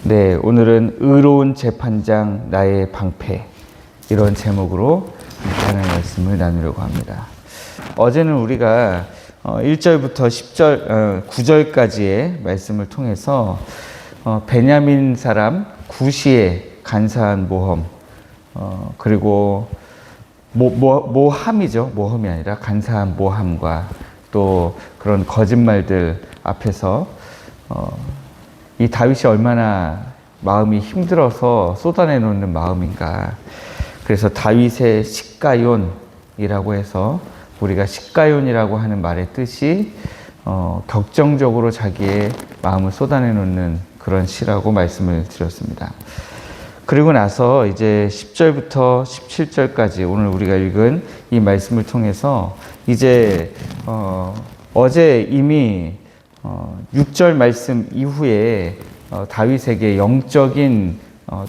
네, 오늘은 의로운 재판장 나의 방패, 이런 제목으로 하나님의 말씀을 나누려고 합니다. 어제는 우리가 1절부터 10절, 9절까지의 말씀을 통해서 베냐민 사람 구시의 간사한 모험, 그리고 모함이죠. 모험이 아니라 간사한 모함과 또 그런 거짓말들 앞에서 이 다윗이 얼마나 마음이 힘들어서 쏟아내놓는 마음인가. 그래서 다윗의 시가욘이라고 해서 우리가 시가욘이라고 하는 말의 뜻이 격정적으로 자기의 마음을 쏟아내놓는 그런 시라고 말씀을 드렸습니다. 그리고 나서 이제 10절부터 17절까지 오늘 우리가 읽은 이 말씀을 통해서 이제 어제 이미 6절 말씀 이후에 다윗에게 영적인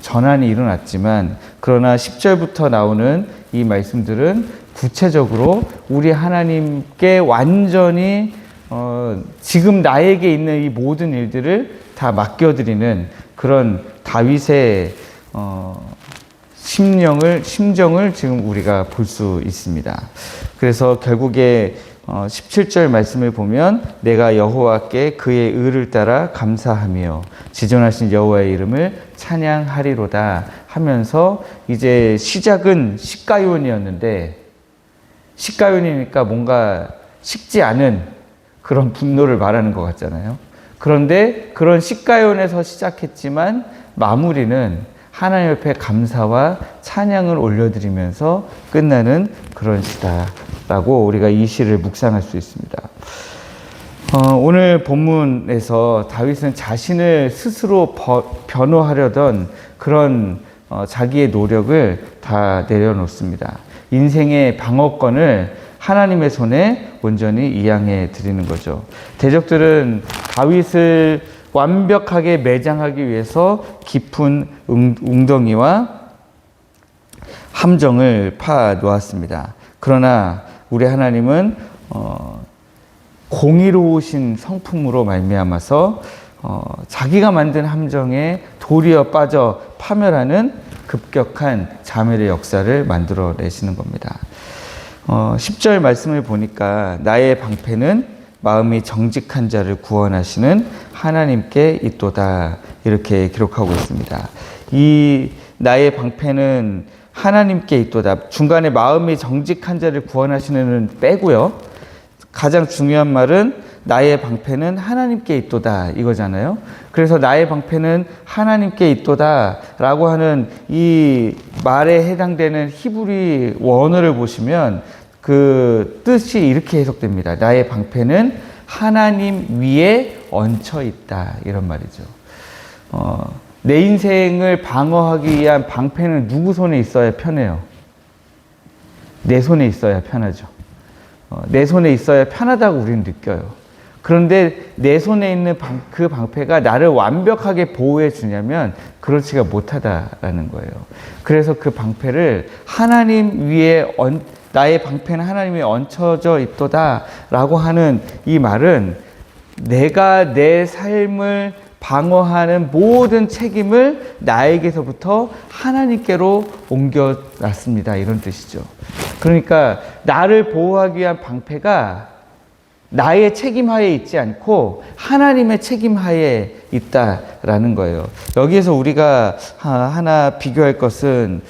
전환이 일어났지만, 그러나 10절부터 나오는 이 말씀들은 구체적으로 우리 하나님께 완전히 지금 나에게 있는 이 모든 일들을 다 맡겨드리는 그런 다윗의 심정을 지금 우리가 볼 수 있습니다. 그래서 결국에 17절 말씀을 보면 내가 여호와께 그의 의를 따라 감사하며 지존하신 여호와의 이름을 찬양하리로다 하면서, 이제 시작은 시가욘이었는데, 시가욘이니까 뭔가 식지 않은 그런 분노를 말하는 것 같잖아요. 그런데 그런 시가욘에서 시작했지만 마무리는 하나님 옆에 감사와 찬양을 올려드리면서 끝나는 그런 시다라고 우리가 이 시를 묵상할 수 있습니다. 오늘 본문에서 다윗은 자신을 스스로 변호하려던 그런 자기의 노력을 다 내려놓습니다. 인생의 방어권을 하나님의 손에 온전히 이양해 드리는 거죠. 대적들은 다윗을 완벽하게 매장하기 위해서 깊은 웅덩이와 함정을 파 놓았습니다. 그러나 우리 하나님은 공의로우신 성품으로 말미암아서 자기가 만든 함정에 도리어 빠져 파멸하는 급격한 자멸의 역사를 만들어내시는 겁니다. 10절 말씀을 보니까 나의 방패는 마음이 정직한 자를 구원하시는 하나님께 있도다, 이렇게 기록하고 있습니다. 이 나의 방패는 하나님께 있도다, 중간에 마음이 정직한 자를 구원하시는 빼고요. 가장 중요한 말은 나의 방패는 하나님께 있도다 이거잖아요. 그래서 나의 방패는 하나님께 있도다 라고 하는 이 말에 해당되는 히브리 원어를 보시면 그 뜻이 이렇게 해석됩니다. 나의 방패는 하나님 위에 얹혀 있다, 이런 말이죠. 내 인생을 방어하기 위한 방패는 누구 손에 있어야 편해요? 내 손에 있어야 편하죠. 내 손에 있어야 편하다고 우리는 느껴요. 그런데 내 손에 있는 그 방패가 나를 완벽하게 보호해 주냐면 그렇지가 못하다라는 거예요. 그래서 그 방패를 하나님 위에 나의 방패는 하나님 위에 얹혀져 있도다 라고 하는 이 말은 내가 내 삶을 방어하는 모든 책임을 나에게서부터 하나님께로 옮겨놨습니다, 이런 뜻이죠. 그러니까 나를 보호하기 위한 방패가 나의 책임하에 있지 않고 하나님의 책임하에 있다라는 거예요. 여기에서 우리가 하나 비교할 것은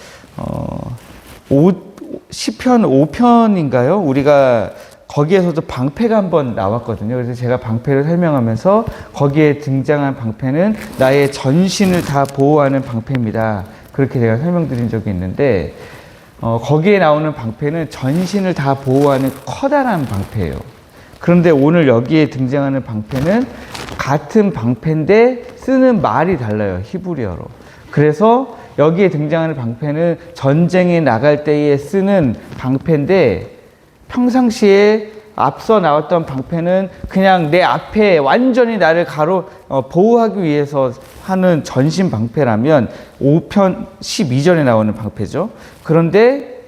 시편 5편인가요? 우리가 거기에서도 방패가 한번 나왔거든요. 그래서 제가 방패를 설명하면서 거기에 등장한 방패는 나의 전신을 다 보호하는 방패입니다, 그렇게 제가 설명드린 적이 있는데, 거기에 나오는 방패는 전신을 다 보호하는 커다란 방패예요. 그런데 오늘 여기에 등장하는 방패는 같은 방패인데 쓰는 말이 달라요, 히브리어로. 그래서 여기에 등장하는 방패는 전쟁에 나갈 때에 쓰는 방패인데, 평상시에 앞서 나왔던 방패는 그냥 내 앞에 완전히 나를 보호하기 위해서 하는 전신 방패라면 5편 12절에 나오는 방패죠. 그런데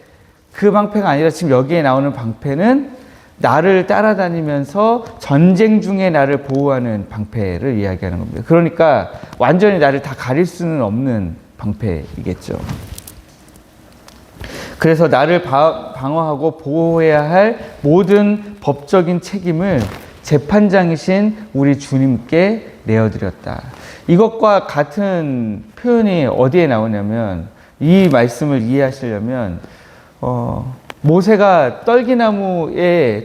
그 방패가 아니라 지금 여기에 나오는 방패는 나를 따라다니면서 전쟁 중에 나를 보호하는 방패를 이야기하는 겁니다. 그러니까 완전히 나를 다 가릴 수는 없는 방패이겠죠. 그래서 나를 방어하고 보호해야 할 모든 법적인 책임을 재판장이신 우리 주님께 내어드렸다. 이것과 같은 표현이 어디에 나오냐면, 이 말씀을 이해하시려면 모세가 떨기나무에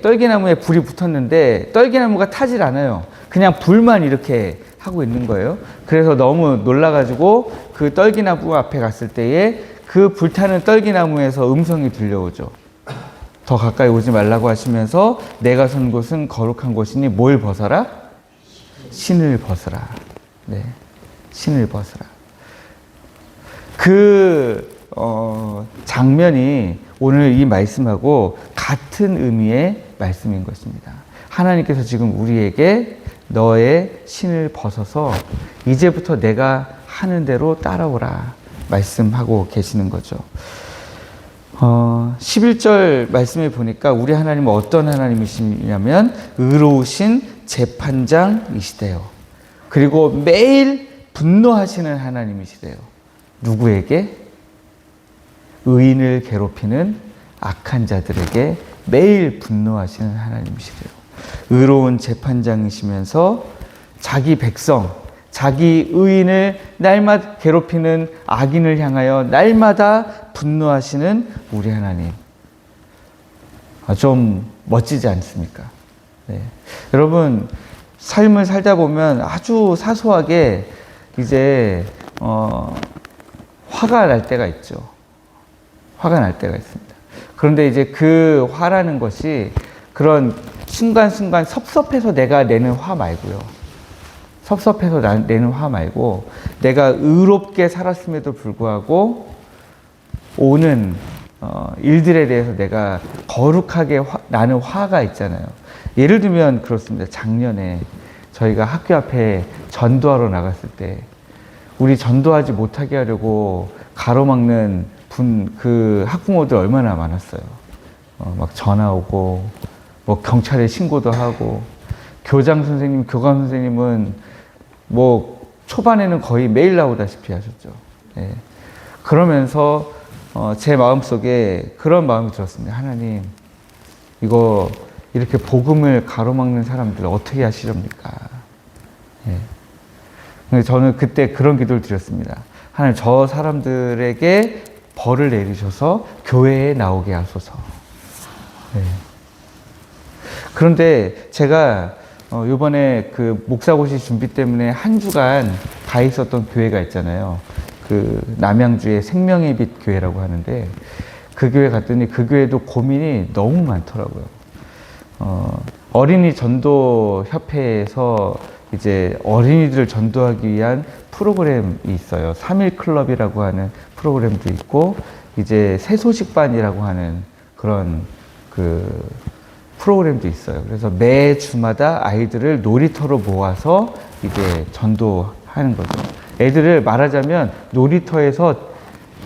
불이 붙었는데 떨기나무가 타질 않아요. 그냥 불만 이렇게 하고 있는 거예요. 그래서 너무 놀라가지고 그 떨기나무 앞에 갔을 때에 그 불타는 떨기나무에서 음성이 들려오죠. 더 가까이 오지 말라고 하시면서 내가 선 곳은 거룩한 곳이니 뭘 벗어라? 신을 벗어라. 네, 신을 벗어라. 그 장면이 오늘 이 말씀하고 같은 의미의 말씀인 것입니다. 하나님께서 지금 우리에게 너의 신을 벗어서 이제부터 내가 하는 대로 따라오라 말씀하고 계시는 거죠. 11절 말씀에 보니까 우리 하나님은 어떤 하나님이시냐면 의로우신 재판장이시대요. 그리고 매일 분노하시는 하나님이시대요. 누구에게? 의인을 괴롭히는 악한 자들에게 매일 분노하시는 하나님이시래요. 의로운 재판장이시면서 자기 백성, 자기 의인을 날마다 괴롭히는 악인을 향하여 날마다 분노하시는 우리 하나님. 좀 멋지지 않습니까? 네. 여러분, 삶을 살다 보면 아주 사소하게 이제 화가 날 때가 있죠. 화가 날 때가 있습니다. 그런데 이제 그 화라는 것이 그런 순간순간 섭섭해서 내가 내는 화 말고요. 섭섭해서 내는 화 말고 내가 의롭게 살았음에도 불구하고 오는 일들에 대해서 내가 거룩하게 나는 화가 있잖아요. 예를 들면 그렇습니다. 작년에 저희가 학교 앞에 전도하러 나갔을 때 우리 전도하지 못하게 하려고 가로막는 그 학부모들 얼마나 많았어요. 막 전화 오고 뭐 경찰에 신고도 하고 교장 선생님, 교감 선생님은 뭐 초반에는 거의 매일 나오다시피 하셨죠. 예. 그러면서 제 마음속에 그런 마음이 들었습니다. 하나님, 이거 이렇게 복음을 가로막는 사람들 어떻게 하시렵니까? 예. 근데 저는 그때 그런 기도를 드렸습니다. 하나님, 저 사람들에게 벌을 내리셔서 교회에 나오게 하소서. 예. 그런데 제가 이번에 그 목사고시 준비 때문에 한 주간 가 있었던 교회가 있잖아요. 그 남양주의 생명의 빛 교회라고 하는데 그 교회 갔더니 그 교회도 고민이 너무 많더라고요. 어린이 전도 협회에서 이제 어린이들을 전도하기 위한 프로그램이 있어요. 3일 클럽이라고 하는 프로그램도 있고 이제 새소식반이라고 하는 그런 그 프로그램도 있어요. 그래서 매 주마다 아이들을 놀이터로 모아서 이제 전도하는 거죠. 애들을 말하자면 놀이터에서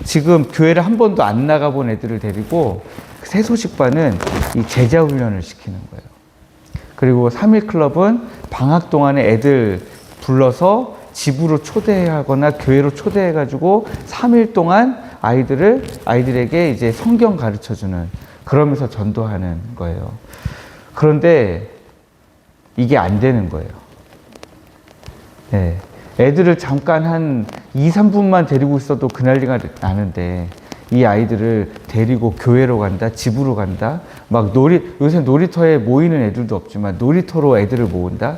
지금 교회를 한 번도 안 나가본 애들을 데리고 새소식반은 이 제자 훈련을 시키는 거예요. 그리고 3일 클럽은 방학 동안에 애들 불러서 집으로 초대하거나 교회로 초대해가지고 3일 동안 아이들에게 이제 성경 가르쳐 주는, 그러면서 전도하는 거예요. 그런데 이게 안 되는 거예요. 네. 애들을 잠깐 한 2, 3분만 데리고 있어도 그 난리가 나는데 이 아이들을 데리고 교회로 간다, 집으로 간다, 막 요새 놀이터에 모이는 애들도 없지만 놀이터로 애들을 모은다?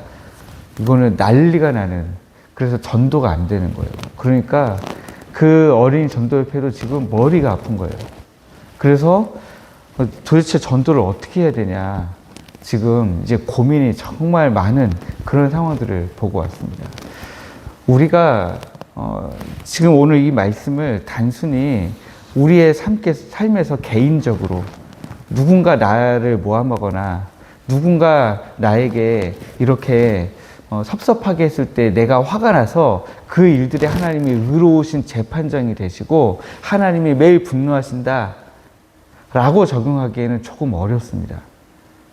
이거는 난리가 나는, 그래서 전도가 안 되는 거예요. 그러니까 그 어린이 전도협회도 지금 머리가 아픈 거예요. 그래서 도대체 전도를 어떻게 해야 되냐, 지금 이제 고민이 정말 많은 그런 상황들을 보고 왔습니다. 우리가 지금 오늘 이 말씀을 단순히 우리의 삶에서 개인적으로 누군가 나를 모함하거나 누군가 나에게 이렇게 섭섭하게 했을 때 내가 화가 나서 그 일들에 하나님이 의로우신 재판장이 되시고 하나님이 매일 분노하신다 라고 적용하기에는 조금 어렵습니다.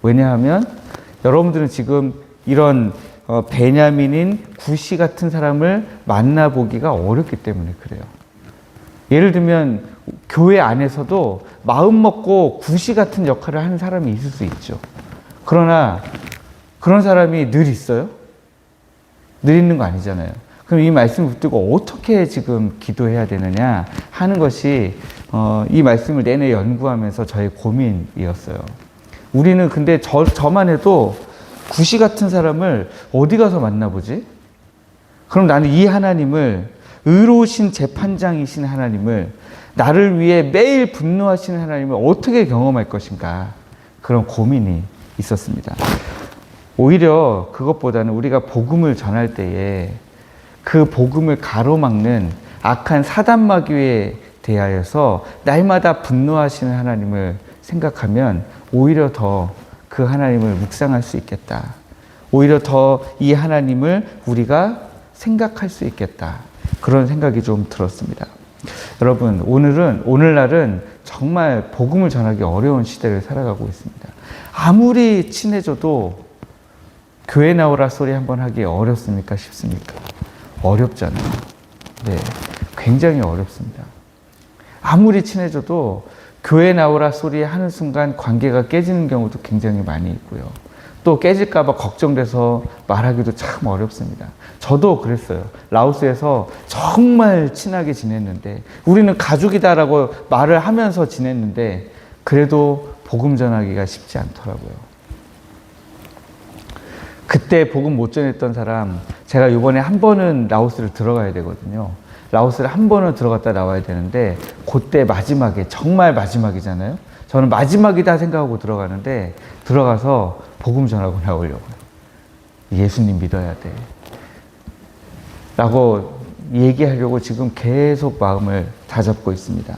왜냐하면 여러분들은 지금 이런 베냐민인 구시 같은 사람을 만나보기가 어렵기 때문에 그래요. 예를 들면 교회 안에서도 마음 먹고 구시 같은 역할을 하는 사람이 있을 수 있죠. 그러나 그런 사람이 늘 있어요? 늘 있는 거 아니잖아요. 그럼 이 말씀을 붙들고 어떻게 지금 기도해야 되느냐 하는 것이 이 말씀을 내내 연구하면서 저의 고민이었어요. 우리는 근데 저만 해도 구시 같은 사람을 어디 가서 만나보지? 그럼 나는 이 하나님을, 의로우신 재판장이신 하나님을, 나를 위해 매일 분노하시는 하나님을 어떻게 경험할 것인가, 그런 고민이 있었습니다. 오히려 그것보다는 우리가 복음을 전할 때에 그 복음을 가로막는 악한 사단마귀에 대하여서 날마다 분노하시는 하나님을 생각하면 오히려 더 그 하나님을 묵상할 수 있겠다. 오히려 더 이 하나님을 우리가 생각할 수 있겠다. 그런 생각이 좀 들었습니다. 여러분, 오늘날은 정말 복음을 전하기 어려운 시대를 살아가고 있습니다. 아무리 친해져도 교회 나오라 소리 한번 하기 어렵습니까? 쉽습니까? 어렵잖아요. 네, 굉장히 어렵습니다. 아무리 친해져도 교회 나오라 소리 하는 순간 관계가 깨지는 경우도 굉장히 많이 있고요. 또 깨질까 봐 걱정돼서 말하기도 참 어렵습니다. 저도 그랬어요. 라오스에서 정말 친하게 지냈는데, 우리는 가족이다라고 말을 하면서 지냈는데 그래도 복음 전하기가 쉽지 않더라고요. 그때 복음 못 전했던 사람, 제가 이번에 한 번은 라오스를 들어가야 되거든요. 라오스를 한 번은 들어갔다 나와야 되는데 그때 마지막에, 정말 마지막이잖아요. 저는 마지막이다 생각하고 들어가는데 들어가서 복음 전하고 나오려고요. 예수님 믿어야 돼 라고 얘기하려고 지금 계속 마음을 다잡고 있습니다.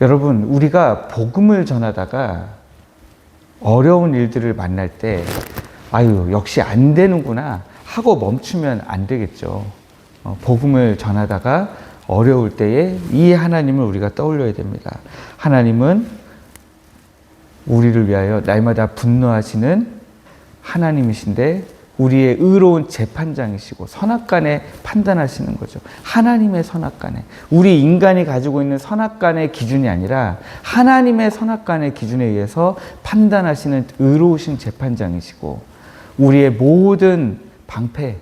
여러분, 우리가 복음을 전하다가 어려운 일들을 만날 때 아유, 역시 안 되는구나 하고 멈추면 안 되겠죠. 복음을 전하다가 어려울 때에 이 하나님을 우리가 떠올려야 됩니다. 하나님은 우리를 위하여 날마다 분노하시는 하나님이신데 우리의 의로운 재판장이시고 선악간에 판단하시는 거죠. 하나님의 선악간에, 우리 인간이 가지고 있는 선악간의 기준이 아니라 하나님의 선악간의 기준에 의해서 판단하시는 의로우신 재판장이시고, 우리의 모든 방패,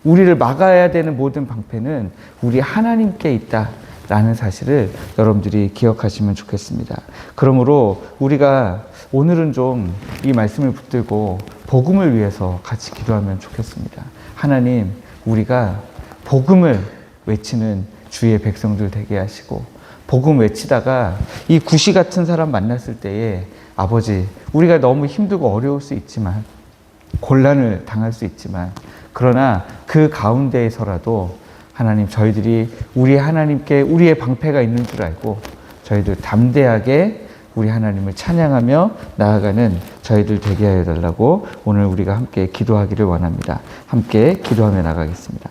우리를 막아야 되는 모든 방패는 우리 하나님께 있다라는 사실을 여러분들이 기억하시면 좋겠습니다. 그러므로 우리가 오늘은 좀 이 말씀을 붙들고 복음을 위해서 같이 기도하면 좋겠습니다. 하나님, 우리가 복음을 외치는 주의 백성들 되게 하시고, 복음 외치다가 이 구시 같은 사람 만났을 때에 아버지, 우리가 너무 힘들고 어려울 수 있지만, 곤란을 당할 수 있지만, 그러나 그 가운데에서라도 하나님, 저희들이 우리 하나님께 우리의 방패가 있는 줄 알고 저희들 담대하게 우리 하나님을 찬양하며 나아가는 저희들 되게 하여 달라고 오늘 우리가 함께 기도하기를 원합니다. 함께 기도하며 나가겠습니다.